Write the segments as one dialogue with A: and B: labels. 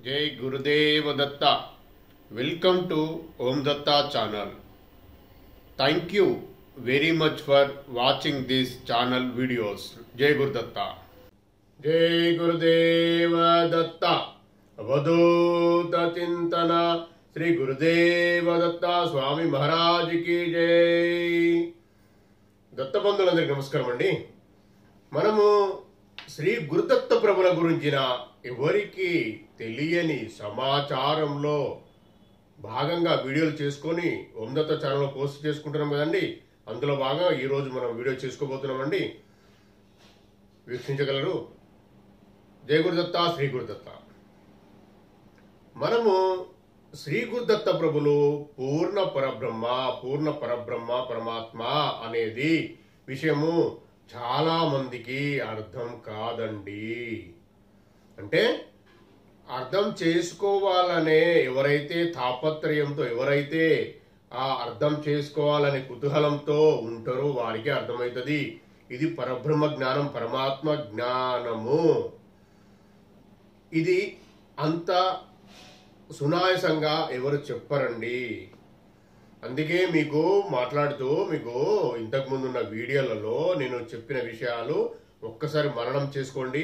A: जय गुरुदेव Dutta. Welcome to Om Datta channel. Thank you very much for watching this channel videos. जय गुरु दत्ता. जय गुरुदेव दत्ता. अवधूत चिंतन श्री गुरुदेव दत्ता स्वामी महाराज की जय. దత్తబంధులందరికీ నమస్కారం అండి. మనము శ్రీ గురుదత్త ప్రభుల గురించిన ఎవరికి తెలియని సమాచారంలో భాగంగా వీడియోలు చేసుకొని ఓం దత్త ఛానల్లో పోస్ట్ చేసుకుంటున్నాం కదండి. అందులో భాగంగా ఈరోజు మనం వీడియో చేసుకోబోతున్నామండి. వీక్షించగలరు. జయ గురుదత్త, శ్రీ గురుదత్త. మనము శ్రీ గురుదత్త ప్రభులు పూర్ణ పరబ్రహ్మ పరమాత్మ అనేది విషయము చాలా మందికి అర్థం కాదండి. అంటే అర్థం చేసుకోవాలనే ఎవరైతే తాపత్రయంతో, ఎవరైతే ఆ అర్థం చేసుకోవాలనే కుతూహలంతో ఉంటారో వారికి అర్థమవుతుంది. ఇది పరబ్రహ్మ జ్ఞానం, పరమాత్మ జ్ఞానము. ఇది అంత సునాయసంగా ఎవరు చెప్పరండి. అందుకే మీకు మాట్లాడుతూ మీకు ఇంతకుముందు ఉన్న వీడియోలలో నేను చెప్పిన విషయాలు ఒక్కసారి మననం చేసుకోండి.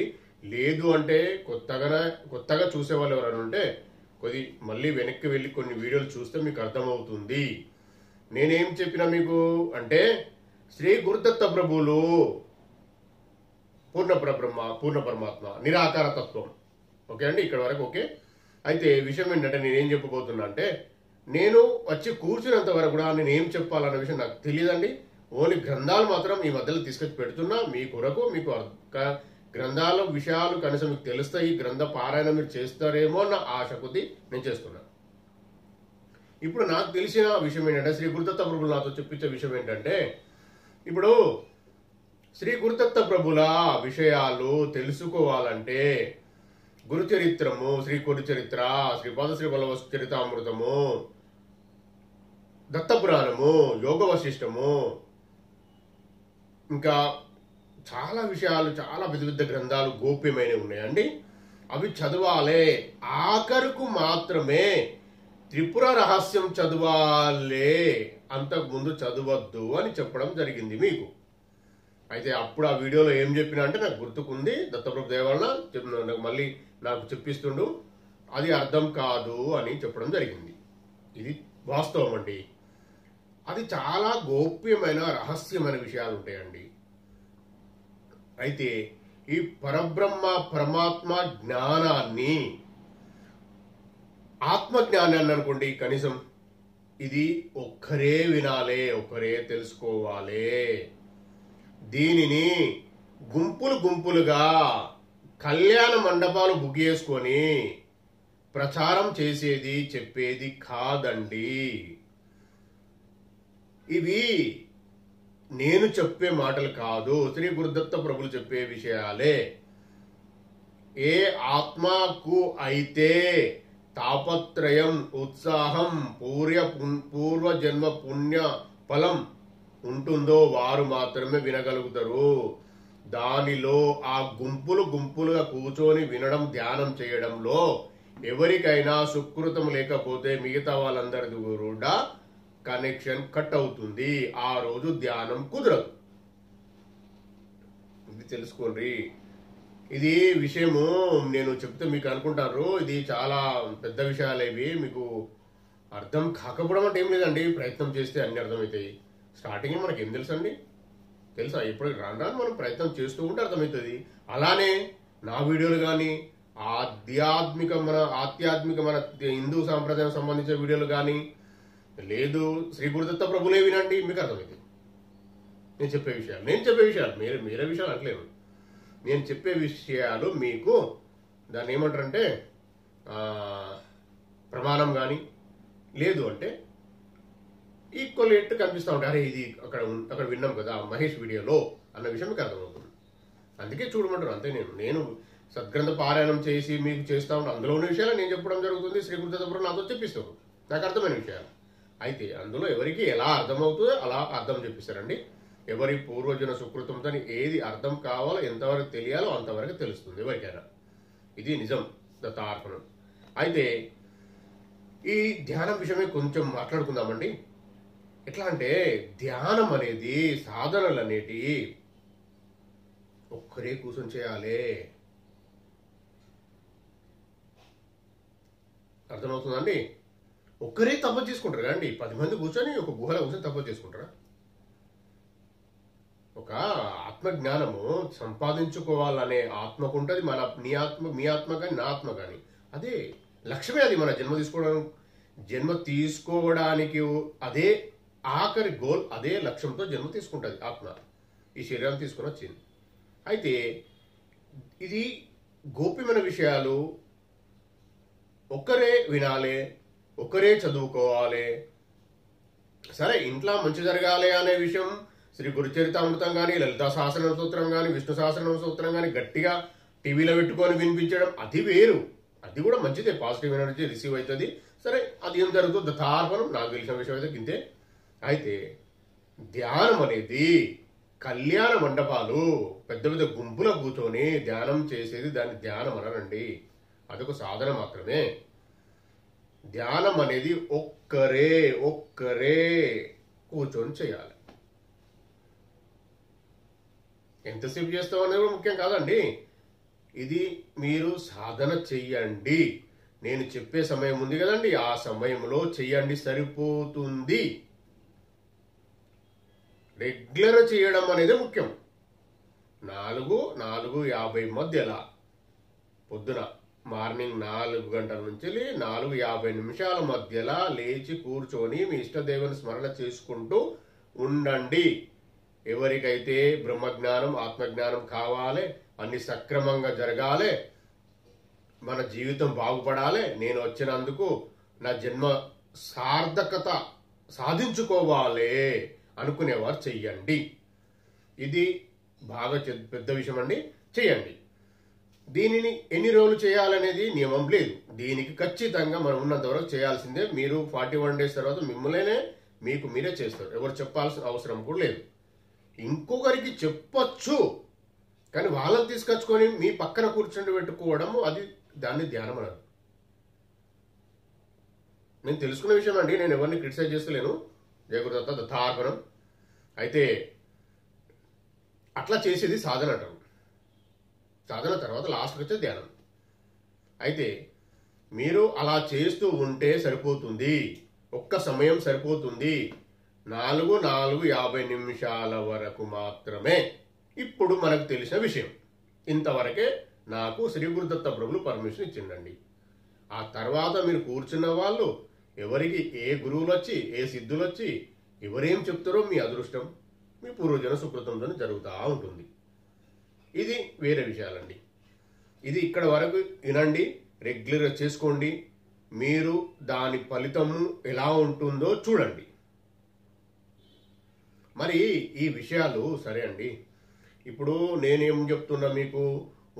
A: లేదు అంటే కొత్తగా చూసేవాళ్ళు ఎవరైనా ఉంటే మళ్ళీ వెనక్కి వెళ్ళి కొన్ని వీడియోలు చూస్తే మీకు అర్థమవుతుంది. నేనేం చెప్పినా మీకు అంటే శ్రీ గురుదత్త ప్రభువులు పూర్ణ పరమాత్మ, నిరాకార తత్వం. ఓకే అండి, ఇక్కడ వరకు ఓకే. అయితే విషయం ఏంటంటే నేనేం చెప్పబోతున్నా అంటే, నేను వచ్చి కూర్చున్నంత వరకు కూడా నేను ఏం చెప్పాలన్న విషయం నాకు తెలియదండి. ఓన్లీ గ్రంథాలు మాత్రం ఈ మధ్యలో తీసుకొచ్చి పెడుతున్నా మీ కొరకు. మీకు గ్రంథాల విషయాలు కనీసం మీకు తెలుస్తాయి, గ్రంథ పారాయణ మీరు చేస్తారేమో అన్న ఆశ కొద్దీ నేను చేస్తున్నా. ఇప్పుడు నాకు తెలిసిన విషయం ఏంటంటే, శ్రీ గురుదత్త ప్రభులు నాతో చెప్పించే విషయం ఏంటంటే, ఇప్పుడు శ్రీ గురుదత్త ప్రభుల విషయాలు తెలుసుకోవాలంటే గురు చరిత్రము, శ్రీ గురు చరిత్ర, శ్రీపాద శ్రీ వల్లభ చరితామృతము, దత్తపురాణము, యోగ వశిష్టము, ఇంకా చాలా విషయాలు, చాలా పెద్ద పెద్ద గ్రంథాలు గోప్యమైనవి ఉన్నాయండి. అవి చదవాలే. ఆఖరుకు మాత్రమే త్రిపుర రహస్యం చదవాలే, అంతకుముందు చదవద్దు అని చెప్పడం జరిగింది మీకు. అయితే అప్పుడు ఆ వీడియోలో ఏం చెప్పినా అంటే నాకు గుర్తుకుంది. దత్తప్రభు దేవాలన మళ్ళీ నాకు చెప్పిస్తుండు, అది అర్థం కాదు అని చెప్పడం జరిగింది. ఇది వాస్తవం అండి. అది చాలా గోప్యమైన రహస్యమైన విషయాలు ఉంటాయండి. అయితే ఈ పరమాత్మ జ్ఞానాన్ని, ఆత్మజ్ఞానాన్ని అనుకోండి, కనీసం ఇది ఒక్కరే వినాలే, ఒక్కరే తెలుసుకోవాలే. దీనిని గుంపులుగా కళ్యాణ మండపాలు బుక్ చేసుకొని ప్రచారం చేసేది, చెప్పేది కాదండి. ఇవి నేను చెప్పే మాటలు కాదు, శ్రీ గురుదత్త ప్రభులు చెప్పే విషయాలే. ఏ ఆత్మకు అయితే తాపత్రయం, ఉత్సాహం, పూర్వజన్మ పుణ్య ఫలం ఉంటుందో వారు మాత్రమే వినగలుగుతారు. దానిలో ఆ గుంపులుగా కూర్చొని వినడం, ధ్యానం చేయడంలో ఎవరికైనా సుకృతం లేకపోతే మిగతా వాళ్ళందరిది కూడా కనెక్షన్ కట్ అవుతుంది. ఆ రోజు ధ్యానం కుదరదు. ఇది తెలుసుకోండి. ఇది విషయము నేను చెప్తే మీకు అనుకుంటారు ఇది చాలా పెద్ద విషయాలు, ఇవి మీకు అర్థం కాకపోవడం అంటే ఏం లేదండి. ప్రయత్నం చేస్తే అన్ని అర్థమవుతాయి. స్టార్టింగ్ మనకి ఏం తెలుసండి, తెలుసా? ఇప్పుడు రాను మనం ప్రయత్నం చేస్తూ ఉంటే అర్థమవుతుంది. అలానే నా వీడియోలు కానీ ఆధ్యాత్మిక మన హిందూ సాంప్రదాయం సంబంధించిన వీడియోలు కానీ, లేదు శ్రీ గురుదత్త ప్రభులే వినండి, మీకు అర్థమవుతుంది. నేను చెప్పే విషయాలు మీరే విషయాలు అంటలేను. నేను చెప్పే విషయాలు మీకు దాన్ని ఏమంటారంటే ప్రమాణం కానీ, లేదు అంటే ఈక్వల్ ఎట్టు కనిపిస్తూ ఉంటాయి. అరే ఇది అక్కడ విన్నాం కదా మహేష్ వీడియోలో అన్న విషయం మీకు అర్థమవుతుంది. అందుకే చూడమంటారు. అంతే. నేను సద్గ్రంథ పారాయణం చేసి మీకు చేస్తూ ఉంటాను. అందులో ఉన్న విషయాలు నేను చెప్పడం జరుగుతుంది. శ్రీ గురుదత్త ప్రభులు నాతో చెప్పిస్తారు, నాకు అర్థమైన విషయాలు. అయితే అందులో ఎవరికి ఎలా అర్థమవుతుందో అలా అర్థం చెప్పిస్తారండి. ఎవరి పూర్వజన సుకృతంతో ఏది అర్థం కావాలో, ఎంతవరకు తెలియాలో అంతవరకు తెలుస్తుంది ఎవరికైనా. ఇది నిజం దత్తార్పణం. అయితే ఈ ధ్యానం విషయమే కొంచెం మాట్లాడుకుందామండి. ఎట్లా అంటే ధ్యానం అనేది, సాధనలు అనేటి ఒక్కరే కూర్చొని చేయాలి. అర్థమవుతుందండి? ఒక్కరే తపస్సు చేసుకుంటారు కదండి. 10 మంది కూర్చొని ఒక గుహలో కూర్చొని తపస్సు చేసుకుంటారా? ఒక ఆత్మజ్ఞానము సంపాదించుకోవాలనే ఆత్మకు ఉంటుంది. నీ ఆత్మ, మీ ఆత్మ కానీ, నా ఆత్మ కానీ, అదే లక్ష్యమే. అది మన జన్మ తీసుకోవడానికి అదే ఆఖరి గోల్, అదే లక్ష్యంతో జన్మ తీసుకుంటుంది ఆత్మ. ఈ శరీరాన్ని తీసుకొని వచ్చింది. అయితే ఇది గోప్యమైన విషయాలు ఒక్కరే వినాలి, ఒక్కరే చదువుకోవాలి. సరే, ఇంట్లో మంచి జరగాలి అనే విషయం శ్రీ గురుచరితామృతం కానీ, లలితా సహస్రనామ స్తోత్రం కానీ, విష్ణు సహస్రనామ స్తోత్రం కానీ గట్టిగా టీవీలో పెట్టుకొని వినిపించడం, అది వేరు. అది కూడా మంచిదే, పాజిటివ్ ఎనర్జీ రిసీవ్ అవుతుంది. సరే, అది ఏం జరుగుతుంది దత్తార్పణం, నాకు తెలిసిన విషయం అయితే ఇంతే. అయితే ధ్యానం అనేది కళ్యాణ మండపాలు, పెద్ద పెద్ద గుంపులో కూర్చొని ధ్యానం చేసేది దాన్ని ధ్యానం అనరండి. అదొక సాధన మాత్రమే. ధ్యానం అనేది ఒక్కరే కూర్చొని చేయాలి. ఎంతసేపు చేస్తాం అనేది కూడా ముఖ్యం కాదండి. ఇది మీరు సాధన చెయ్యండి. నేను చెప్పే సమయం ఉంది కదండి, ఆ సమయంలో చెయ్యండి, సరిపోతుంది. రెగ్యులర్ చేయడం అనేది ముఖ్యం. 4-4:50 మధ్యలో పొద్దున మార్నింగ్ 4 గంటల నుంచి 4:50 మధ్యలో లేచి కూర్చొని మీ ఇష్టదేవుని స్మరణ చేసుకుంటూ ఉండండి. ఎవరికైతే బ్రహ్మజ్ఞానం, ఆత్మజ్ఞానం కావాలి, అన్ని సక్రమంగా జరగాలి, మన జీవితం బాగుపడాలి, నేను వచ్చినందుకు నా జన్మ సార్థకత సాధించుకోవాలి అనుకునేవారు చెయ్యండి. ఇది బాగా పెద్ద విషయం అండి, చెయ్యండి. దీనిని ఎన్ని రోజులు చేయాలనేది నియమం లేదు. దీనికి ఖచ్చితంగా మనం ఉన్నంత వరకు చేయాల్సిందే. మీరు 41 డేస్ తర్వాత మిమ్మల్నే మీకు మీరే చేస్తారు. ఎవరు చెప్పాల్సిన అవసరం కూడా లేదు. ఇంకొకరికి చెప్పచ్చు, కానీ వాళ్ళని తీసుకొచ్చుకొని మీ పక్కన కూర్చొని పెట్టుకోవడము, అది దాన్ని ధ్యానం అనదు. నేను తెలుసుకున్న విషయం అండి, నేను ఎవరిని క్రిటిసైజ్ చేస్తలేను. జయ గురుదత్త, దత్తార్పణం. అయితే అట్లా చేసేది సాధన అంటారు. సాధన తర్వాత లాస్ట్కి వచ్చే ధ్యానం. అయితే మీరు అలా చేస్తూ ఉంటే సరిపోతుంది, ఒక్క సమయం సరిపోతుంది. 4-4:50 వరకు మాత్రమే. ఇప్పుడు మనకు తెలిసిన విషయం ఇంతవరకే. నాకు శ్రీ గురుదత్త ప్రభులు పర్మిషన్ ఇచ్చిండండి. ఆ తర్వాత మీరు కూర్చున్న వాళ్ళు ఎవరికి ఏ గురువులు వచ్చి, ఏ సిద్ధులు వచ్చి ఎవరేం చెప్తారో మీ అదృష్టం, మీ పూర్వజన సుకృతంతో జరుగుతూ ఉంటుంది. ఇది వేరే విషయాలండి. ఇది ఇక్కడ వరకు వినండి, రెగ్యులర్గా చేసుకోండి. మీరు దాని ఫలితము ఎలా ఉంటుందో చూడండి. మరి ఈ విషయాలు సరే అండి. ఇప్పుడు నేనేం చెప్తున్నా మీకు,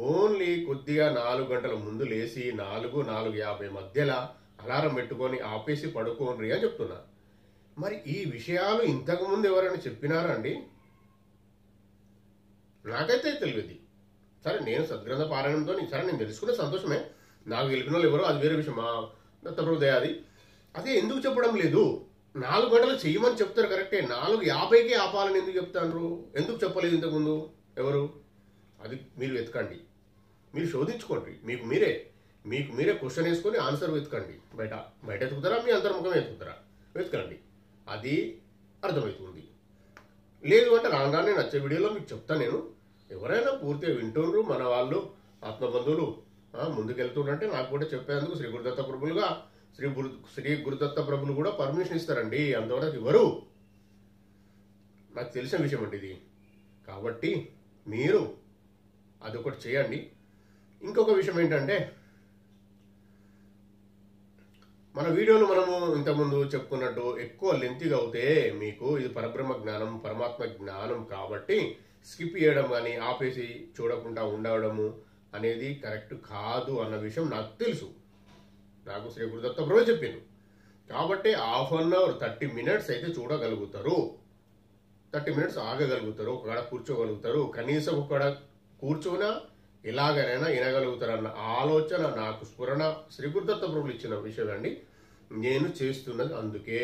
A: ఓన్లీ కొద్దిగా 4 గంటల ముందు లేచి 4-4:50 మధ్యలో అలారం పెట్టుకొని ఆపేసి పడుకోండి అని చెప్తున్నా. మరి ఈ విషయాలు ఇంతకుముందు ఎవరైనా చెప్పినారా అండి? నాకైతే తెలియదు. సరే, నేను సద్గ్రంథ పారాయణంతో సరే నేను తెలుసుకునే సంతోషమే. నాకు తెలిపిన వాళ్ళు ఎవరో అది వేరే విషయం, మా దత్తప్రభుదయ అది. అదే ఎందుకు చెప్పడం లేదు? 4 గంటలు చెయ్యమని చెప్తారు కరెక్టే, 4:50కే ఆపాలని ఎందుకు చెప్తారు? ఎందుకు చెప్పలేదు ఇంతకుముందు ఎవరు? అది మీరు వెతకండి, మీరు శోధించుకోండి. మీకు మీరే క్వశ్చన్ వేసుకొని ఆన్సర్ వెతకండి. బయట వెతుకుతారా, మీ అంతర్ముఖం వెతుకుతారా? వెతకండి, అది అర్థమవుతుంది. లేదు అంటే రాగానే నచ్చే వీడియోలో మీకు చెప్తాను నేను. ఎవరైనా పూర్తిగా వింటుండ్రు మన వాళ్ళు, ఆత్మబంధువులు ముందుకెళ్తుండ్రంటే నాకు కూడా చెప్పేందుకు శ్రీ గురుదత్త ప్రభులు కూడా పర్మిషన్ ఇస్తారండి. అంతవరకు ఇవ్వరు. నాకు తెలిసిన విషయం అండి ఇది. కాబట్టి మీరు అదొకటి చేయండి. ఇంకొక విషయం ఏంటంటే, మన వీడియోలు మనము ఇంతకుముందు చెప్పుకున్నట్టు ఎక్కువ లెంతీగా అవుతే మీకు ఇది పరబ్రహ్మ జ్ఞానం, పరమాత్మ జ్ఞానం కాబట్టి స్కిప్ చేయడం కానీ ఆపేసి చూడకుండా ఉండడము అనేది కరెక్ట్ కాదు అన్న విషయం నాకు తెలుసు. నాకు శ్రీ గురుదత్త ప్రభు చెప్పింది. కాబట్టి 1/2 అవర్ 30 మినిట్స్ అయితే చూడగలుగుతారు, 30 మినిట్స్ ఆగగలుగుతారు, ఒకడ కూర్చోగలుగుతారు. కనీసం ఒకడ కూర్చోనా ఎలాగైనా వినగలుగుతారన్న ఆలోచన నాకు స్ఫురణ శ్రీ గురుదత్త ప్రభులు ఇచ్చిన విషయం అండి. నేను చేస్తున్నది అందుకే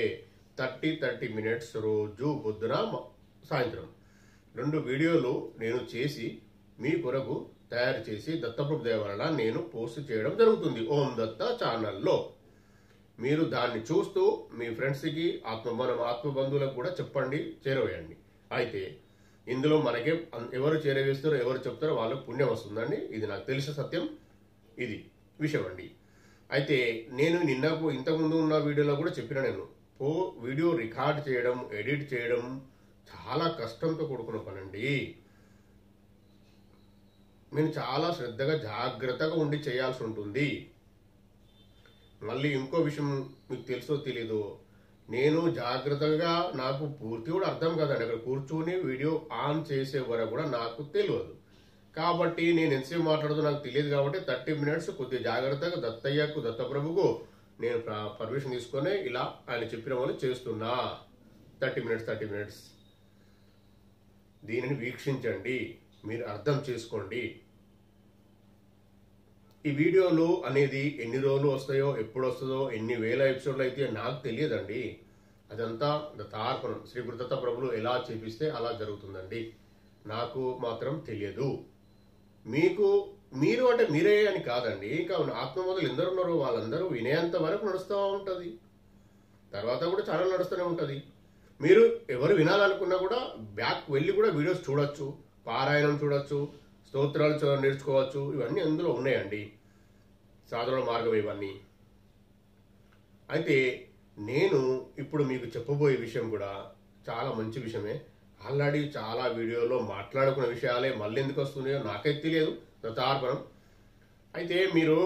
A: 30 మినిట్స్ రోజు పొద్దున సాయంత్రం 2 వీడియోలు నేను చేసి మీ కొరకు తయారు చేసి దత్తప్రభు దయ వలన నేను పోస్ట్ చేయడం జరుగుతుంది ఓం దత్త ఛానల్లో. మీరు దాన్ని చూస్తూ మీ ఫ్రెండ్స్కి ఆత్మబంధువులకు కూడా చెప్పండి, చేరవేయండి. అయితే ఇందులో మనకే ఎవరు చేరవేస్తారో ఎవరు చెప్తారో వాళ్ళకు పుణ్యం వస్తుందండి. ఇది నాకు తెలిసిన సత్యం, ఇది విషయం అండి. అయితే నేను ఇంతకుముందు ఉన్న వీడియోలో కూడా చెప్పిన, నేను వీడియో రికార్డ్ చేయడం, ఎడిట్ చేయడం చాలా కష్టంతో కూడుకున్న పనండి. నేను చాలా శ్రద్ధగా జాగ్రత్తగా ఉండి చేయాల్సి ఉంటుంది. మళ్ళీ ఇంకో విషయం మీకు తెలుసో తెలీదు, నేను జాగ్రత్తగా నాకు పూర్తి కూడా అర్థం కదండి. అక్కడ కూర్చొని వీడియో ఆన్ చేసే వరకు కూడా నాకు తెలియదు. కాబట్టి నేను ఎంతసేపు మాట్లాడుతూ నాకు తెలియదు. కాబట్టి 30 మినిట్స్ కొద్దిగా జాగ్రత్తగా దత్తయ్యకు దత్తప్రభుకు నేను పర్మిషన్ తీసుకొని ఇలా ఆయన చెప్పిన వాళ్ళు చేస్తున్నా. 30 మినిట్స్ దీనిని వీక్షించండి, మీరు అర్థం చేసుకోండి. ఈ వీడియోలు అనేది ఎన్ని రోజులు వస్తాయో, ఎప్పుడు వస్తుందో, ఎన్ని వేల ఎపిసోడ్లు అయితే నాకు తెలియదండి. అదంతా దత్తార్పణం. శ్రీ గురుదత్త ప్రభులు ఎలా చేపిస్తే అలా జరుగుతుందండి. నాకు మాత్రం తెలియదు. మీరు అంటే మీరే అని కాదండి. ఇంకా ఆత్మబంధువులు ఎందరు ఉన్నారో వాళ్ళందరూ వినేంత వరకు నడుస్తూ ఉంటుంది. తర్వాత కూడా ఛానల్ నడుస్తూనే ఉంటుంది. మీరు ఎవరు వినాలనుకున్నా కూడా బ్యాక్ వెళ్ళి కూడా వీడియోస్ చూడొచ్చు, పారాయణం చూడొచ్చు, స్తోత్రాలు నేర్చుకోవచ్చు. ఇవన్నీ అందులో ఉన్నాయండి, సాధన మార్గం ఇవన్నీ. అయితే నేను ఇప్పుడు మీకు చెప్పబోయే విషయం కూడా చాలా మంచి విషయమే. ఆల్రెడీ చాలా వీడియోలో మాట్లాడుకున్న విషయాలే మళ్ళీ ఎందుకు వస్తున్నాయో నాకైతే తెలియదు. దత్తార్పణం. అయితే మీరు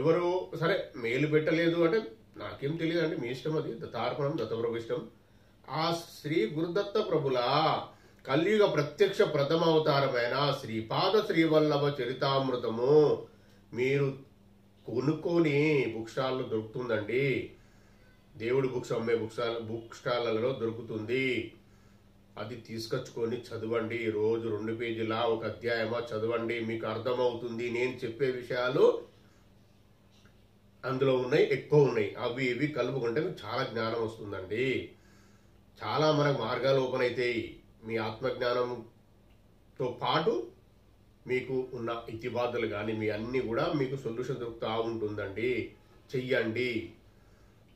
A: ఎవరు సరే మేలు పెట్టలేదు అంటే నాకేం తెలియదు అండి, మీ ఇష్టం అది. దత్తార్పణం, దత్తప్రభు ఇష్టం. ఆ శ్రీ గురుదత్త ప్రభుల కలియుగ ప్రత్యక్ష ప్రథమ అవతారమైన శ్రీపాద శ్రీవల్లభ చరితామృతము మీరు కొనుక్కొని బుక్ స్టాల్లో దొరుకుతుందండి. దేవుడి బుక్స్ అమ్మే బుక్ స్టాళ్లలో దొరుకుతుంది. అది తీసుకొచ్చుకొని చదవండి. రోజు 2 పేజీలా 1 అధ్యాయమా చదవండి, మీకు అర్థమవుతుంది. నేను చెప్పే విషయాలు అందులో ఉన్నాయి, ఎక్కువ ఉన్నాయి. అవి ఇవి కలుపుకుంటే మీకు చాలా జ్ఞానం వస్తుందండి. చాలా మనకు మార్గాలు ఓపెన్ అవుతాయి. మీ ఆత్మజ్ఞానంతో పాటు మీకు ఉన్న ఇతిబాధలు కానీ మీ అన్ని కూడా మీకు సొల్యూషన్ దొరుకుతూ ఉంటుందండి. చెయ్యండి.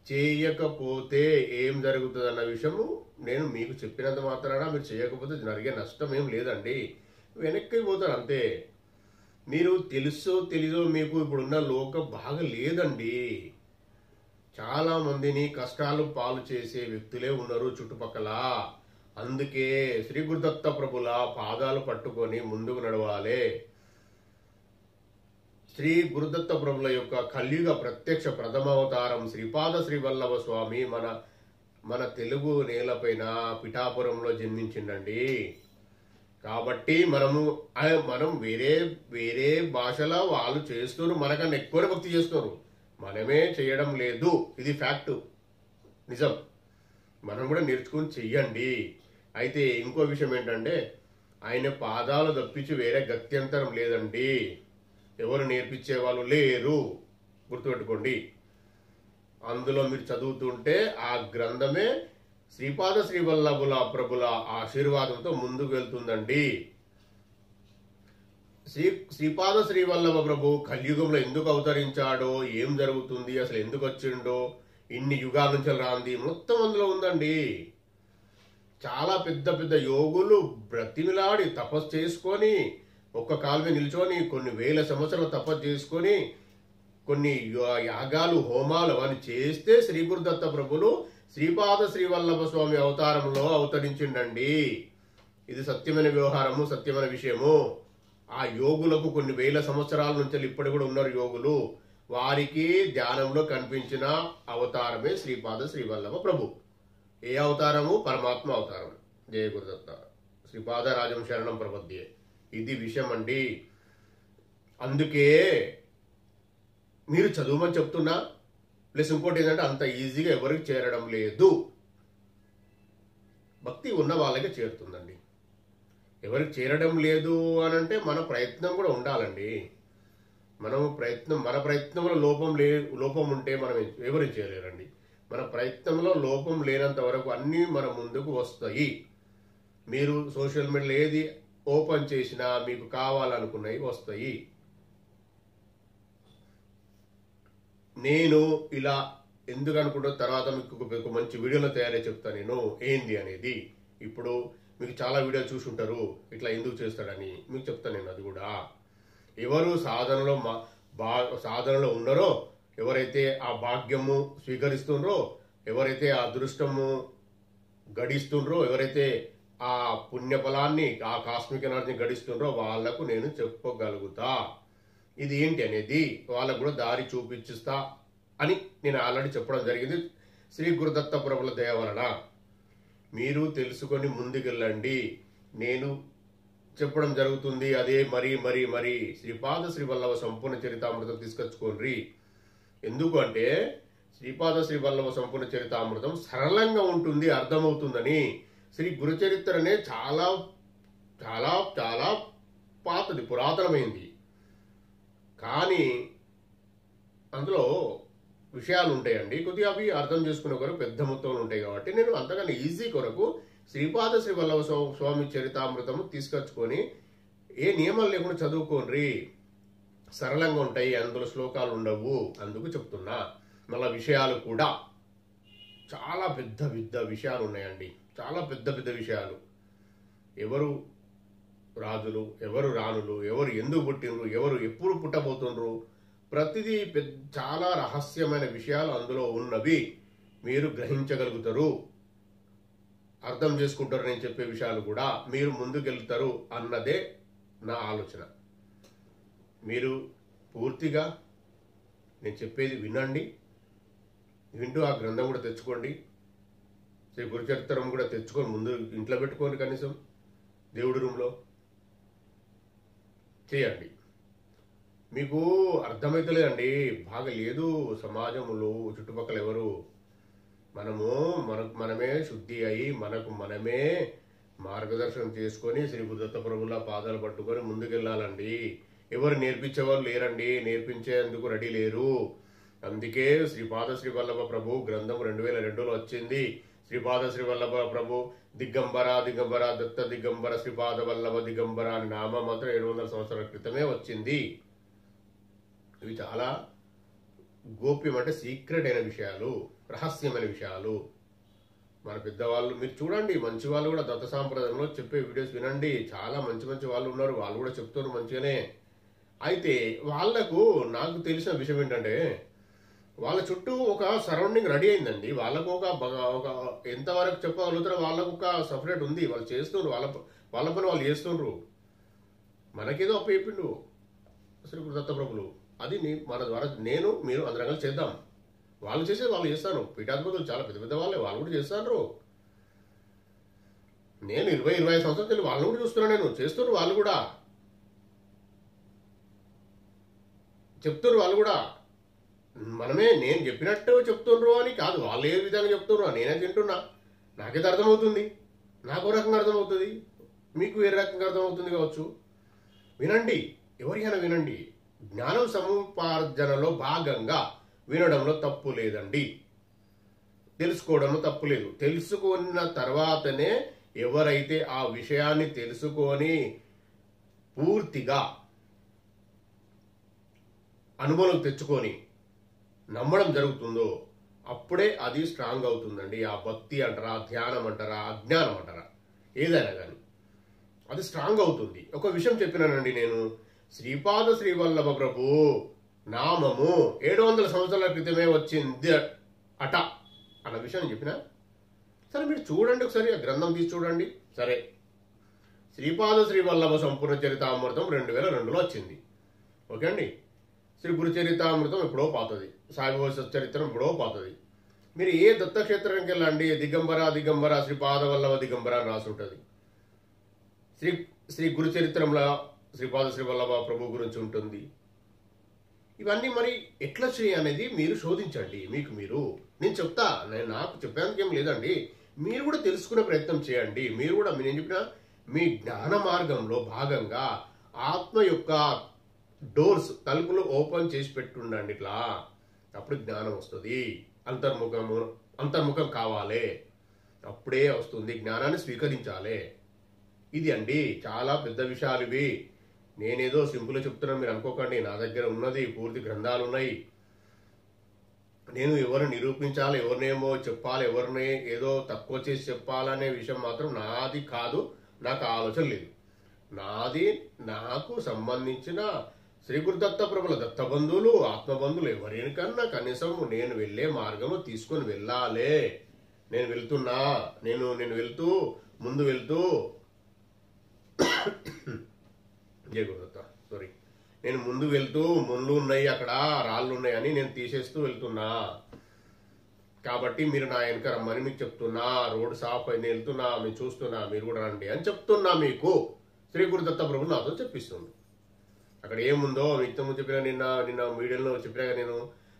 A: చేయకపోతే ఏం జరుగుతుంది అన్న విషయము నేను మీకు చెప్పినంత మాత్రాన మీరు చేయకపోతే జరిగే నష్టం ఏం లేదండి. వెనక్కి పోతారు అంతే. మీరు తెలుసో తెలీదో మీకు ఇప్పుడున్న లోకం బాగా లేదండి. చాలా మందిని కష్టాలు పాలు చేసే వ్యక్తులే ఉన్నారు చుట్టుపక్కల. అందుకే శ్రీ గురుదత్త ప్రభుల పాదాలు పట్టుకొని ముందుకు నడవాలి. శ్రీ గురుదత్త ప్రభుల యొక్క కలియుగ ప్రత్యక్ష ప్రథమావతారం శ్రీపాద శ్రీవల్లభ స్వామి మన తెలుగు నేలపైన పిఠాపురంలో జన్మించిండండి. కాబట్టి మనం వేరే భాషల వాళ్ళు చేస్తున్నారు, మనకన్నా ఎక్కువ భక్తి చేస్తున్నారు, మనమే చేయడం లేదు. ఇది ఫ్యాక్ట్, నిజం. మనం కూడా నేర్చుకుని చెయ్యండి. అయితే ఇంకో విషయం ఏంటంటే ఆయన పాదాలు తప్పించి వేరే గత్యంతరం లేదండి. ఎవరు నేర్పించే వాళ్ళు లేరు, గుర్తుపెట్టుకోండి. అందులో మీరు చదువుతుంటే ఆ గ్రంథమే శ్రీపాద శ్రీవల్లభుల ప్రభుల ఆశీర్వాదంతో ముందుకు వెళ్తుందండి. శ్రీపాద శ్రీవల్లభ ప్రభు కలియుగంలో ఎందుకు అవతరించాడో, ఏం జరుగుతుంది, అసలు ఎందుకు వచ్చిండో, ఇన్ని యుగాల నుంచి రాంది మొత్తం అందులో ఉందండి. చాలా పెద్ద పెద్ద యోగులు బ్రతిమిలాడి తపస్సు చేసుకొని ఒక్క కాలు మీద నిల్చొని కొన్ని వేల సంవత్సరాలు తపస్సు చేసుకొని కొన్ని యాగాలు హోమాలు అవన్నీ చేస్తే శ్రీ గురుదత్త ప్రభులు శ్రీపాద శ్రీవల్లభ స్వామి అవతారంలో అవతరించిండండి. ఇది సత్యమైన వ్యవహారము, సత్యమైన విషయము. ఆ యోగులకు కొన్ని వేల సంవత్సరాల నుంచి ఇప్పటి కూడా ఉన్నారు యోగులు. వారికి ధ్యానంలో కనిపించిన అవతారమే శ్రీపాద శ్రీవల్లభ ప్రభు. ఏ అవతారము? పరమాత్మ అవతారం. జయ గురుదత్త. శ్రీపాద రాజం శరణం ప్రపద్యే. ఇది విషయం అండి. అందుకే మీరు చదువుమని చెప్తున్నా. ప్లస్ ఇంకోటి ఏంటంటే అంత ఈజీగా ఎవరికి చేరడం లేదు. భక్తి ఉన్న వాళ్ళకే చేరుతుందండి. ఎవరికి చేరడం లేదు అని అంటే మన ప్రయత్నం కూడా ఉండాలండి. మన ప్రయత్నంలో లోపం ఉంటే మనం ఎవరికి చేయలేరండి. మన ప్రయత్నంలో లోపం లేనంత వరకు అన్నీ మన ముందుకు వస్తాయి. మీరు సోషల్ మీడియాలో ఏది ఓపెన్ చేసినా మీకు కావాలనుకున్నవి వస్తాయి. నేను ఇలా ఎందుకు అనుకుంటా తర్వాత మీకు మంచి వీడియోలో తయారై చెప్తాను నేను ఏంది అనేది. ఇప్పుడు మీకు చాలా వీడియోలు చూసుంటారు ఇట్లా ఎందుకు చేస్తాడని, మీకు చెప్తాను నేను అది కూడా. ఎవరు సాధనలో ఉన్నారో, ఎవరైతే ఆ భాగ్యము స్వీకరిస్తుండ్రో, ఎవరైతే ఆ అదృష్టము గడిస్తుండ్రో, ఎవరైతే ఆ పుణ్యఫలాన్ని ఆ కాస్మిక్ ఎనర్జీని గడిస్తుండ్రో వాళ్లకు నేను చెప్పగలుగుతా ఇది ఏంటి అనేది. వాళ్ళకు కూడా దారి చూపించిస్తా అని నేను ఆల్రెడీ చెప్పడం జరిగింది. శ్రీ గురుదత్త ప్రభుల దయ వలన మీరు తెలుసుకొని ముందుకెళ్ళండి. నేను చెప్పడం జరుగుతుంది అదే మరి శ్రీపాద శ్రీవల్లభ సంపూర్ణ చరితామృతం తీసుకొచ్చుకోండి. ఎందుకు అంటే శ్రీపాద శ్రీవల్లభ సంపూర్ణ చరితామృతం సరళంగా ఉంటుంది, అర్థమవుతుందని. శ్రీ గురుచరిత్రనే చాలా చాలా చాలా పాతది, పురాతనమైంది. కానీ అందులో విషయాలు ఉంటాయండి కొద్దిగా, అవి అర్థం చేసుకునే కొరకు పెద్ద మొత్తంలో ఉంటాయి. కాబట్టి నేను అంతకన్నా ఈజీ కొరకు శ్రీపాద శ్రీవల్లభ స్వామి చరితామృతము తీసుకొచ్చుకొని ఏ నియమాలు లేకుండా చదువుకోండి. సరళంగా ఉంటాయి, అందులో శ్లోకాలు ఉండవు, అందుకు చెప్తున్నా. మళ్ళా విషయాలు కూడా చాలా పెద్ద పెద్ద విషయాలు ఉన్నాయండి, చాలా పెద్ద పెద్ద విషయాలు. ఎవరు రాజులు, ఎవరు రాణులు, ఎవరు ఎందుకు పుట్టినరు, ఎవరు ఎప్పుడు పుట్టబోతుండ్రు, ప్రతిదీ చాలా రహస్యమైన విషయాలు అందులో ఉన్నవి. మీరు గ్రహించగలుగుతారు, అర్థం చేసుకుంటారు. నేను చెప్పే విషయాలు కూడా మీరు ముందుకెళ్తారు అన్నదే నా ఆలోచన. మీరు పూర్తిగా నేను చెప్పేది వినండి, వింటూ ఆ గ్రంథం కూడా తెచ్చుకోండి. శ్రీ గురుచరిత్రం కూడా తెచ్చుకొని ముందు ఇంట్లో పెట్టుకోండి, కనీసం దేవుడి రూమ్లో చేయండి. మీకు అర్థమవుతలేదండి, బాగా లేదు సమాజంలో చుట్టుపక్కల ఎవరు. మనమే శుద్ధి అయి మనమే మార్గదర్శనం చేసుకొని శ్రీ గురుదత్త ప్రభుల పాదాలు పట్టుకొని ముందుకెళ్ళాలండి. ఎవరు నేర్పించేవాళ్ళు లేరండి, నేర్పించేందుకు రెడీ లేరు. అందుకే శ్రీపాద శ్రీవల్లభ ప్రభు గ్రంథం 2002లో వచ్చింది. శ్రీపాద శ్రీవల్లభ ప్రభు దిగంబర దత్త దిగంబర శ్రీపాద వల్లభ దిగంబర అని నామం మాత్రం 700 సంవత్సరాల క్రితమే వచ్చింది. ఇవి చాలా గోప్యం, అంటే సీక్రెట్ అయిన విషయాలు, రహస్యమైన విషయాలు. మన పెద్దవాళ్ళు మీరు చూడండి, మంచి వాళ్ళు కూడా దత్త సాంప్రదాయంలో చెప్పే వీడియోస్ వినండి. చాలా మంచి మంచి వాళ్ళు ఉన్నారు, వాళ్ళు కూడా చెప్తున్నారు మంచిగానే. అయితే వాళ్లకు నాకు తెలిసిన విషయం ఏంటంటే వాళ్ళ చుట్టూ ఒక సరౌండింగ్ రెడీ అయిందండి. వాళ్ళకు ఒక ఎంతవరకు చెప్పగలుగుతారో వాళ్ళకు ఒక సపరేట్ ఉంది. వాళ్ళు చేస్తుండ్రు, వాళ్ళ పని వాళ్ళు చేస్తుండ్రు. మనకేదో అప్పచెప్పిండు శ్రీ గురుదత్త ప్రభులు, అది మన ద్వారా మీరు అందరం కలిసి చేద్దాం. వాళ్ళు చేసేది వాళ్ళు చేస్తాను. పీఠాధిపతులు చాలా పెద్ద పెద్ద వాళ్ళే, వాళ్ళు కూడా చేస్తారు. నేను 20-25 సంవత్సరాలు వాళ్ళని కూడా చూస్తున్నాను, నేను చేస్తున్నారు. వాళ్ళు కూడా చెప్తున్నారు, వాళ్ళు కూడా నేను చెప్పినట్టు చెప్తుండ్రు అని కాదు, వాళ్ళు ఏ విధంగా చెప్తున్నారు నేనే తింటున్నా. నాకైతే అర్థమవుతుంది, నాకు రకంగా అర్థమవుతుంది, మీకు వేరే రకంగా అర్థమవుతుంది కావచ్చు. వినండి, ఎవరికైనా వినండి. జ్ఞానం సముపార్జనలో భాగంగా వినడంలో తప్పు లేదండి, తెలుసుకోవడంలో తప్పు లేదు. తెలుసుకున్న తర్వాతనే ఎవరైతే ఆ విషయాన్ని తెలుసుకొని పూర్తిగా అనుభవం తెచ్చుకొని నమ్మడం జరుగుతుందో అప్పుడే అది స్ట్రాంగ్ అవుతుందండి. ఆ భక్తి అంటారా, ధ్యానం అంటారా, అజ్ఞానం అంటారా, ఏదైనా కానీ అది స్ట్రాంగ్ అవుతుంది. ఒక విషయం చెప్పినానండి నేను, శ్రీపాద శ్రీవల్లభ ప్రభు నామము 700 సంవత్సరాల క్రితమే వచ్చింది అట అన్న విషయం చెప్పిన. సరే మీరు చూడండి, ఒకసారి ఆ గ్రంథం తీసి చూడండి. సరే, శ్రీపాద శ్రీవల్లభ సంపూర్ణ చరితామృతం 2002లో వచ్చింది. ఓకే అండి. శ్రీ గురు చరితామృతం ఎప్పుడో పాతది, సాయిబాబా చరిత్రం ఎప్పుడో పాతది. మీరు ఏ దత్తక్షేత్రానికి వెళ్ళండి, దిగంబర శ్రీపాద వల్లభ దిగంబర అని రాసి ఉంటుంది. శ్రీ గురు చరిత్రంలో శ్రీపాద శ్రీవల్లభ ప్రభు గురించి ఉంటుంది. ఇవన్నీ మరి ఎట్లా అనేది మీరు శోధించండి. నేను నాకు చెప్పేందుకు ఏం లేదండి, మీరు కూడా తెలుసుకునే ప్రయత్నం చేయండి. మీరు కూడా నేను చెప్పిన మీ జ్ఞాన మార్గంలో భాగంగా ఆత్మ యొక్క డోర్స్, తలుపులు ఓపెన్ చేసి పెట్టుండండి. ఇట్లా అప్పుడు జ్ఞానం వస్తుంది. అంతర్ముఖం కావాలి, అప్పుడే వస్తుంది. జ్ఞానాన్ని స్వీకరించాలి. ఇది అండి, చాలా పెద్ద విషయాలు ఇవి. నేనేదో సింపుల్గా చెప్తున్నాను మీరు అనుకోకండి. నా దగ్గర ఉన్నది పూర్తి గ్రంథాలు ఉన్నాయి. నేను ఎవరిని నిరూపించాలి, ఎవరినేమో చెప్పాలి, ఎవరిని ఏదో తక్కువ చేసి చెప్పాలనే విషయం మాత్రం నాది కాదు. నాకు ఆలోచన లేదు. నాది నాకు సంబంధించిన శ్రీ గురుదత్త ప్రభుల దత్తబంధువులు, ఆత్మబంధువులు ఎవరికన్నా కనీసం నేను వెళ్ళే మార్గము తీసుకొని వెళ్ళాలి. నేను వెళ్తున్నా, నేను ముందు వెళ్తూ జయ గురుదత్త సారీ నేను ముందు వెళ్తూ ముళ్ళు ఉన్నాయి, అక్కడ రాళ్ళు ఉన్నాయని నేను తీసేస్తూ వెళ్తున్నా. కాబట్టి మీరు నా వెనక రమ్మని మీకు చెప్తున్నా. రోడ్ సాఫ్ అయి నేను వెళ్తున్నా, మీరు చూస్తున్నా, మీరు కూడా రండి అని చెప్తున్నా. మీకు శ్రీ గురుదత్త ప్రభు నాతో చెప్పిస్తుంది. అక్కడ ఏముందో నిత్యము చెప్పిన నిన్న మీడియాలో చెప్పినాక నేను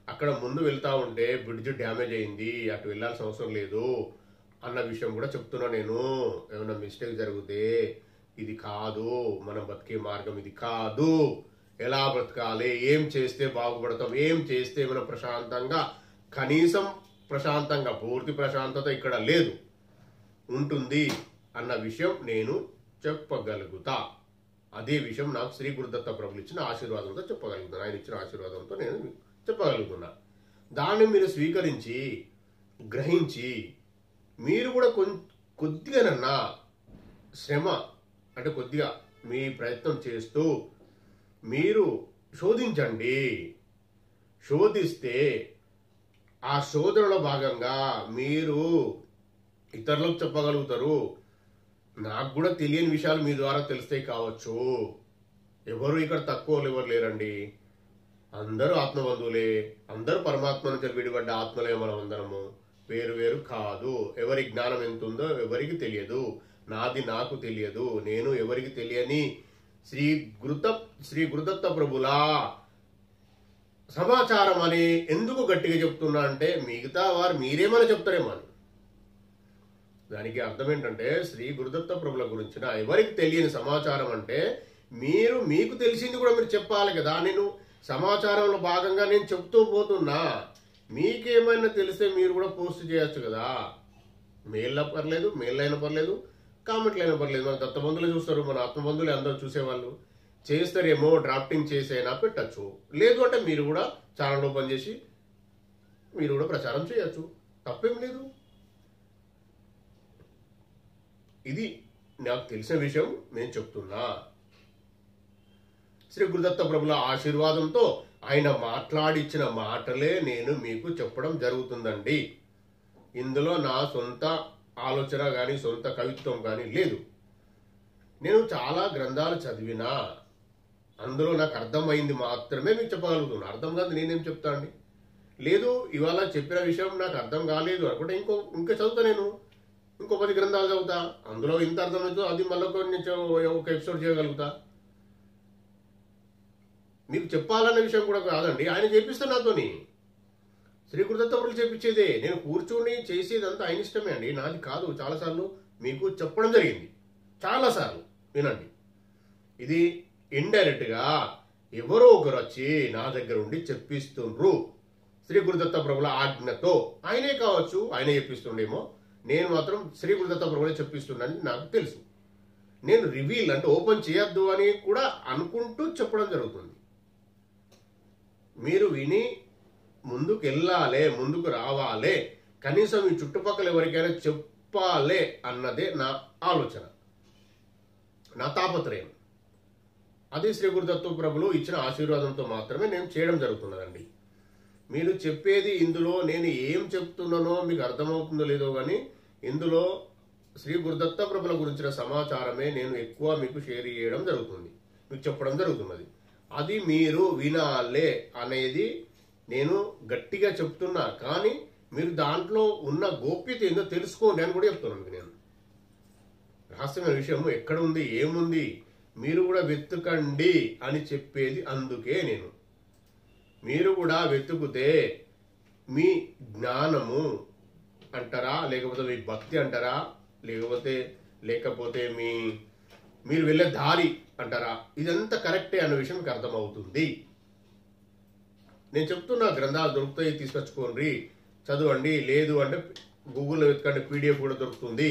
A: అక్కడ ముందు వెళ్తా ఉంటే బ్రిడ్జ్ డ్యామేజ్ అయింది, అటు వెళ్ళాల్సిన అవసరం లేదు అన్న విషయం కూడా చెప్తున్నా. నేను ఏమైనా మిస్టేక్ జరిగితే ఇది కాదు, మనం బతికే మార్గం ఇది కాదు. ఎలా బ్రతకాలి, ఏం చేస్తే బాగుపడతాం, ఏం చేస్తే మనం ప్రశాంతంగా, కనీసం ప్రశాంతంగా, పూర్తి ప్రశాంతత ఇక్కడ లేదు ఉంటుంది అన్న విషయం నేను చెప్పగలుగుతా. అదే విషయం నాకు శ్రీ గురుదత్త ప్రభులు ఇచ్చిన ఆశీర్వాదంతో చెప్పగలుగుతాను. ఆయన ఇచ్చిన ఆశీర్వాదంతో నేను చెప్పగలుగుతున్నా. దాన్ని మీరు స్వీకరించి గ్రహించి మీరు కూడా కొద్దిగానన్నా శ్రమ అంటే కొద్దిగా మీ ప్రయత్నం చేస్తూ మీరు శోధించండి. శోధిస్తే ఆ శోధనలో భాగంగా మీరు ఇతరులకు చెప్పగలుగుతారు. నాకు కూడా తెలియని విషయాలు మీ ద్వారా తెలుస్తాయి కావచ్చు. ఎవరు ఇక్కడ తక్కువ ఎవరు లేరండి. అందరూ ఆత్మబంధువులే, అందరూ పరమాత్మ నుంచి విడిపడ్డ ఆత్మలే. మనం అందరము వేరు వేరు కాదు. ఎవరి జ్ఞానం ఎంత ఉందో ఎవరికి తెలియదు. నాది నాకు తెలియదు. నేను ఎవరికి తెలియని శ్రీ గురుదత్త ప్రభులా సమాచారం అని ఎందుకు గట్టిగా చెప్తున్నా అంటే మిగతా వారు మీరేమని చెప్తారేమో అని. దానికి అర్థం ఏంటంటే శ్రీ గురుదత్త ప్రభుల గురించిన ఎవరికి తెలియని సమాచారం అంటే మీకు తెలిసింది కూడా మీరు చెప్పాలి కదా. నేను సమాచారంలో భాగంగా నేను చెప్తూ పోతున్నా. మీకేమైనా తెలిస్తే మీరు కూడా పోస్ట్ చేయొచ్చు కదా. మెయిల్ పర్లేదు, మెయిల్ అయినా పర్లేదు, కామెంట్లు అయినా పర్లేదు. మన దత్తబంధువులు చూస్తారు, మన ఆత్మబంధువులు అందరూ చూసేవాళ్ళు చేస్తారేమో. డ్రాఫ్టింగ్ చేసైనా పెట్టచ్చు. లేదు అంటే మీరు కూడా ఛానల్ ఓపెన్ చేసి మీరు కూడా ప్రచారం చేయొచ్చు, తప్పేం లేదు. ఇది నాకు తెలిసిన విషయం నేను చెప్తున్నా. శ్రీ గురుదత్త ప్రభుల ఆశీర్వాదంతో ఆయన మాట్లాడిచ్చిన మాటలే నేను మీకు చెప్పడం జరుగుతుందండి. ఇందులో నా సొంత ఆలోచన కానీ సొంత కవిత్వం కానీ లేదు. నేను చాలా గ్రంథాలు చదివినా అందులో నాకు అర్థమైంది మాత్రమే మీకు చెప్పగలుగుతున్నా. అర్థం కాదు నేనేం చెప్తా అండి. లేదు ఇవాళ చెప్పిన విషయం నాకు అర్థం కాలేదు అనుకుంటే ఇంకా చదువుతా. నేను ఇంకో 10 గ్రంథాలు చదువుతా. అందులో ఇంత అర్థమవుతుందో అది మళ్ళీ ఒక ఎపిసోడ్ చేయగలుగుతా. మీకు చెప్పాలన్న విషయం కూడా కాదండి, ఆయన చేపిస్తాను నాతోని. శ్రీ గురుదత్త ప్రభులు చేపించేదే. నేను కూర్చొని చేసేదంతా ఆయన ఇష్టమే అండి, నాది కాదు. చాలాసార్లు మీకు చెప్పడం జరిగింది, చాలాసార్లు వినండి. ఇది ఇండైరెక్ట్గా ఎవరో ఒకరు వచ్చి నా దగ్గర ఉండి చెప్పిస్తుండ్రు. శ్రీ గురుదత్త ప్రభుల ఆజ్ఞతో. ఆయనే కావచ్చు, ఆయనే చెప్పిస్తుండేమో. నేను మాత్రం శ్రీ గురుదత్త ప్రభులే చెప్పిస్తున్నానని నాకు తెలుసు. నేను రివీల్ అంటే ఓపెన్ చేయొద్దు అని కూడా అనుకుంటూ చెప్పడం జరుగుతుంది. మీరు విని ముందుకు వెళ్ళాలి, ముందుకు రావాలి, కనీసం ఈ చుట్టుపక్కల ఎవరికైనా చెప్పాలి అన్నదే నా ఆలోచన, నా తాపత్రయం. అది శ్రీ గురుదత్త ప్రభులు ఇచ్చిన ఆశీర్వాదంతో మాత్రమే నేను చేయడం జరుగుతున్నదండి. మీరు చెప్పేది ఇందులో నేను ఏం చెప్తున్నానో మీకు అర్థమవుతుందో లేదో కానీ ఇందులో శ్రీ గురుదత్త ప్రభుల గురించిన సమాచారమే నేను ఎక్కువ మీకు షేర్ చేయడం జరుగుతుంది, మీకు చెప్పడం జరుగుతున్నది. అది మీరు వినాలే అనేది నేను గట్టిగా చెప్తున్నా. కానీ మీరు దాంట్లో ఉన్న గోప్యత ఏందో తెలుసుకోండి అని కూడా చెప్తున్నాను. నేను రహస్యమైన విషయం ఎక్కడ ఉంది, ఏముంది, మీరు కూడా వెతుకండి అని చెప్పేది అందుకే. నేను మీరు కూడా వెతుకుతే మీ జ్ఞానము అంటారా, లేకపోతే మీ భక్తి అంటారా, లేకపోతే మీ మీరు వెళ్ళే దారి అంటారా, ఇదంతా కరెక్టే అన్న విషయం మీకు అర్థమవుతుంది. నేను చెప్తున్నా, గ్రంథాలు దొరుకుతాయి, తీసుకొచ్చుకోండి, చదవండి. లేదు అంటే గూగుల్లో వెతకండి, పీడిఎఫ్ కూడా దొరుకుతుంది.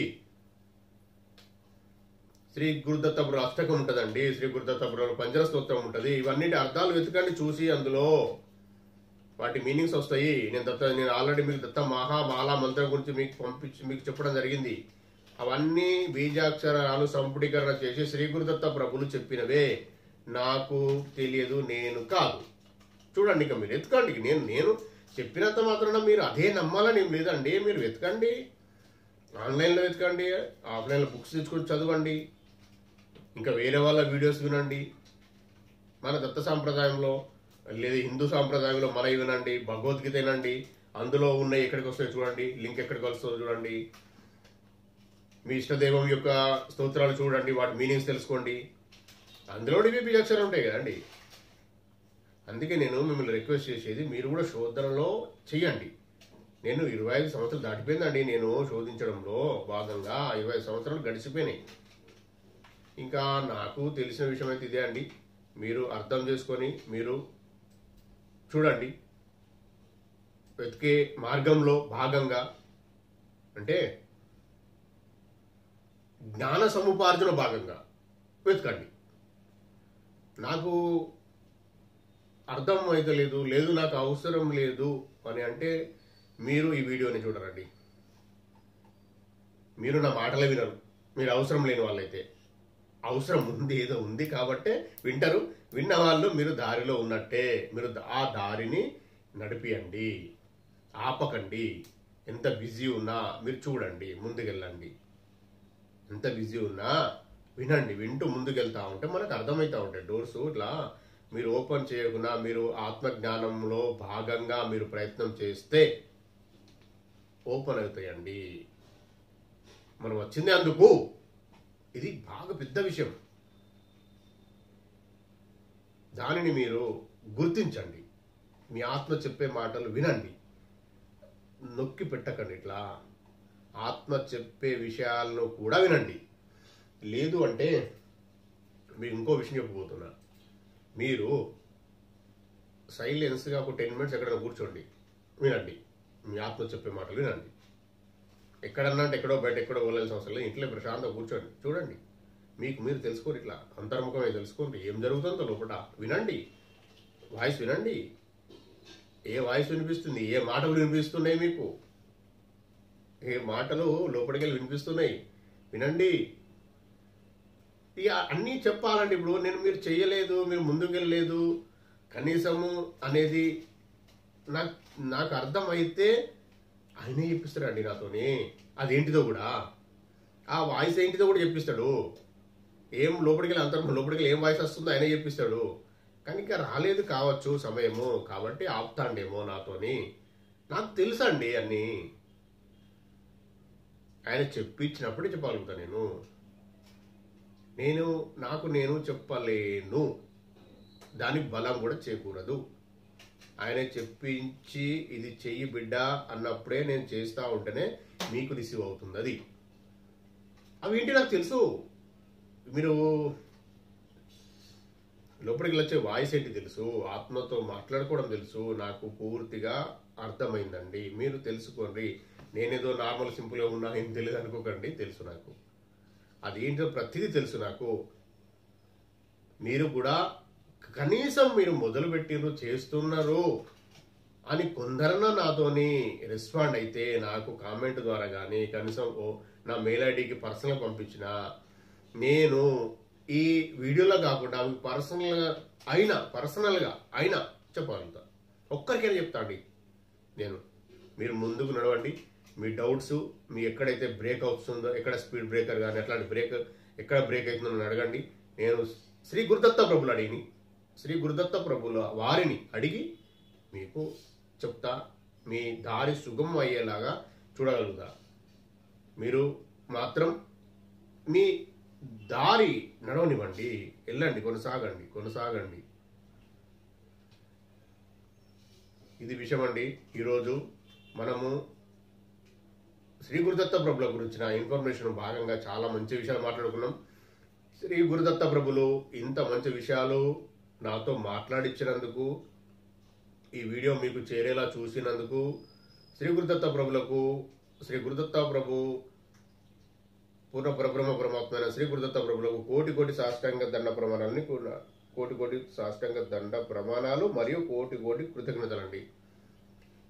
A: శ్రీ గురుదత్తపురం అష్టకం ఉంటుందండి, శ్రీ గురుదత్తపురం పంచర స్తోత్రం ఉంటుంది. ఇవన్నిటి అర్థాలు వెతకండి, చూసి అందులో వాటి మీనింగ్స్ వస్తాయి. నేను ఆల్రెడీ మీకు దత్త మాలా మంత్రం గురించి మీకు చెప్పడం జరిగింది. అవన్నీ బీజాక్షరాలు సంపుటీకరణ చేసి శ్రీ గురుదత్త ప్రభులు చెప్పినవే, నాకు తెలియదు, నేను కాదు. చూడండి, ఇక మీరు వెతకండి. నేను చెప్పినంత మాత్రాన మీరు అదే నమ్మాలని ఏం లేదండి. మీరు వెతకండి, ఆన్లైన్లో వెతకండి, ఆఫ్లైన్లో బుక్స్ తెచ్చుకొని చదవండి, ఇంకా వేరే వాళ్ళ వీడియోస్ వినండి. మన దత్త సాంప్రదాయంలో లేదా హిందూ సాంప్రదాయంలో మనవి వినండి, భగవద్గీత వినండి, అందులో ఉన్నాయి ఎక్కడికి వస్తాయి చూడండి, లింక్ ఎక్కడికి వస్తుందో చూడండి. మీ ఇష్టదైవం యొక్క స్తోత్రాలు చూడండి, వాటి మీనింగ్స్ తెలుసుకోండి. అందులో బీజాక్షరాలు ఉంటాయి కదండి. అందుకే నేను మిమ్మల్ని రిక్వెస్ట్ చేసేది, మీరు కూడా శోధనలో చెయ్యండి. నేను 25 సంవత్సరాలు దాటిపోయిందండి. నేను శోధించడంలో భాగంగా 25 సంవత్సరాలు గడిచిపోయినాయి. ఇంకా నాకు తెలిసిన విషయం అయితే ఇదే అండి. మీరు అర్థం చేసుకొని మీరు చూడండి, వెతికే మార్గంలో భాగంగా అంటే జ్ఞాన సముపార్జన భాగంగా వెతకండి. నాకు అర్థం అయితే లేదు నాకు అవసరం లేదు అని అంటే మీరు ఈ వీడియోని చూడరండి. మీరు నా మాటలే వినరు. మీరు అవసరం లేని వాళ్ళైతే, అవసరం ఉంది, ఏదో ఉంది కాబట్టే వింటారు. విన్న వాళ్ళు మీరు దారిలో ఉన్నట్టే. మీరు ఆ దారిని నడిపియండి, ఆపకండి. ఎంత బిజీ ఉన్నా మీరు చూడండి, ముందుకెళ్ళండి. ఎంత బిజీ ఉన్నా వినండి, వింటూ ముందుకెళ్తా ఉంటే మనకు అర్థమవుతా ఉంటాయి డోర్స్. ఇట్లా మీరు ఓపెన్ చేయకుండా మీరు ఆత్మజ్ఞానంలో భాగంగా మీరు ప్రయత్నం చేస్తే ఓపెన్ అవుతాయండి. మనం వచ్చింది అందుకు. ఇది బాగా పెద్ద విషయం. దానిని మీరు గుర్తించండి. మీ ఆత్మ చెప్పే మాటలు వినండి, నొక్కి పెట్టకండి. ఇట్లా ఆత్మ చెప్పే విషయాలను కూడా వినండి. లేదు అంటే మీరు ఇంకో విషయం చెప్పబోతున్నా. మీరు సైలెన్స్గా ఒక 10 మినిట్స్ ఎక్కడైనా కూర్చోండి, వినండి, మీ ఆత్మ చెప్పే మాటలు వినండి. ఎక్కడన్నా అంటే ఎక్కడో బయట ఎక్కడో వెళ్ళాల్సిన అవసరం లేదు. ఇంట్లో ప్రశాంతంగా కూర్చోండి, చూడండి, మీకు మీరు తెలుసుకోండి. ఇట్లా అంతర్ముఖమే తెలుసుకోండి, ఏం జరుగుతుందో లోపల వినండి. వాయిస్ వినండి, ఏ వాయిస్ వినిపిస్తుంది, ఏ మాటలు వినిపిస్తున్నాయి, మీకు ఏ మాటలు లోపలికి వెళ్ళి వినిపిస్తున్నాయి, వినండి. ఇక అన్నీ చెప్పాలండి. ఇప్పుడు మీరు చెయ్యలేదు, మీరు ముందుకు వెళ్ళలేదు కనీసము అనేది నాకు అర్థమైతే ఆయనే చెప్పిస్తాడండి నాతోని. అదేంటిదో కూడా, ఆ వాయిస్ ఏంటిదో కూడా చెప్పిస్తాడు. ఏం లోపలికి వెళ్ళి లోపలికి ఏం వాయిస్ వస్తుందో ఆయనే చెప్పిస్తాడు. కానీ ఇంకా రాలేదు కావచ్చు సమయము, కాబట్టి ఆపుతాండేమో నాతోని. నాకు తెలుసండి అన్నీ. ఆయన చెప్పించినప్పుడే చెప్పగలుగుతా. నేను చెప్పలేను, దానికి బలం కూడా చేకూరదు. ఆయన చెప్పించి ఇది చెయ్యి బిడ్డ అన్నప్పుడే నేను చేస్తూ ఉంటేనే మీకు రిసీవ్ అవుతుంది. అది అవి ఏంటి నాకు తెలుసు. మీరు లోపలికి వచ్చే వాయిస్ ఏంటి తెలుసు, ఆత్మతో మాట్లాడుకోవడం తెలుసు, నాకు పూర్తిగా అర్థమైందండి. మీరు తెలుసుకోండి. నేనేదో నార్మల్ సింపుల్గా ఉన్నా ఏం తెలియదు అనుకోకండి. తెలుసు నాకు, అదేంటో ప్రతిదీ తెలుసు నాకు. మీరు కూడా కనీసం మీరు మొదలుపెట్టిరు, చేస్తున్నారు అని కొందరన్నా నాతోని రెస్పాండ్ అయితే, నాకు కామెంట్ ద్వారా కానీ కనీసం నా మెయిల్ ఐడికి పర్సనల్గా పంపించిన, నేను ఈ వీడియోలో కాకుండా మీకు పర్సనల్గా అయినా చెప్పగలుగుతా. ఒక్కరికైనా చెప్తా అండి నేను. మీరు ముందుకు నడవండి. మీ డౌట్స్, మీ ఎక్కడైతే బ్రేక్ అవుతుందో, ఎక్కడ స్పీడ్ బ్రేకర్ కానీ అట్లాంటి ఎక్కడ బ్రేక్ అవుతుందో అడగండి. నేను శ్రీ గురుదత్త ప్రభులు అడిగి, శ్రీ గురుదత్త ప్రభుల వారిని అడిగి మీకు చెప్తా. మీ దారి సుగమం అయ్యేలాగా చూడగలుగుతా. మీరు మాత్రం మీ దారి నడవనివ్వండి, వెళ్ళండి, కొనసాగండి. ఇది విషయం అండి. ఈరోజు మనము శ్రీ గురుదత్త ప్రభుల గురించిన ఇన్ఫర్మేషన్ భాగంగా చాలా మంచి విషయాలు మాట్లాడుకున్నాం. శ్రీ గురుదత్త ప్రభులు ఇంత మంచి విషయాలు నాతో మాట్లాడించినందుకు, ఈ వీడియో మీకు చేరేలా చూసినందుకు శ్రీ గురుదత్త ప్రభులకు, శ్రీ గురుదత్త ప్రభు పూర్ణ పరబ్రహ్మ పరమాత్మైన శ్రీ గురుదత్త ప్రభులకు కోటి కోటి సాష్టాంగ దండ ప్రమాణాలని కూడా, కోటి కోటి సాష్టాంగ దండ ప్రమాణాలు మరియు కోటి కోటి కృతజ్ఞతలండి.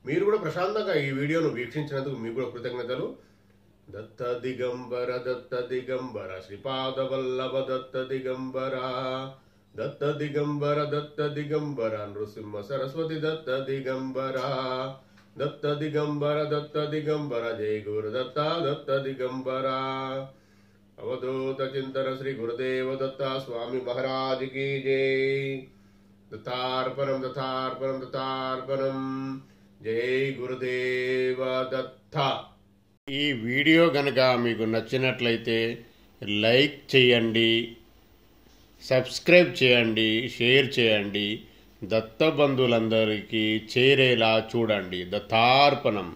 A: మీరు కూడా ప్రశాంతంగా ఈ వీడియోను వీక్షించినందుకు మీకు కూడా కృతజ్ఞతలు. దత్త దిగంబర శ్రీపాద వల్లభ దత్త దిగంబర, దత్త దిగంబర నృసింహ సరస్వతి దత్త దిగంబర, దత్త దిగంబర జయ గురుదత్త దత్త దిగంబర. అవధూత చింతన శ్రీ గురుదేవ దత్త స్వామి మహారాజ్ की जय. దత్తార్పణం దత్తార్పణం దత్తార్పణం. జై గురుదేవ దత్త. ఈ వీడియో గనక మీకు నచ్చినట్లయితే లైక్ చేయండి, సబ్స్క్రైబ్ చేయండి, షేర్ చేయండి, దత్త బంధువులందరికీ చేరేలా చూడండి. దత్తార్పణం.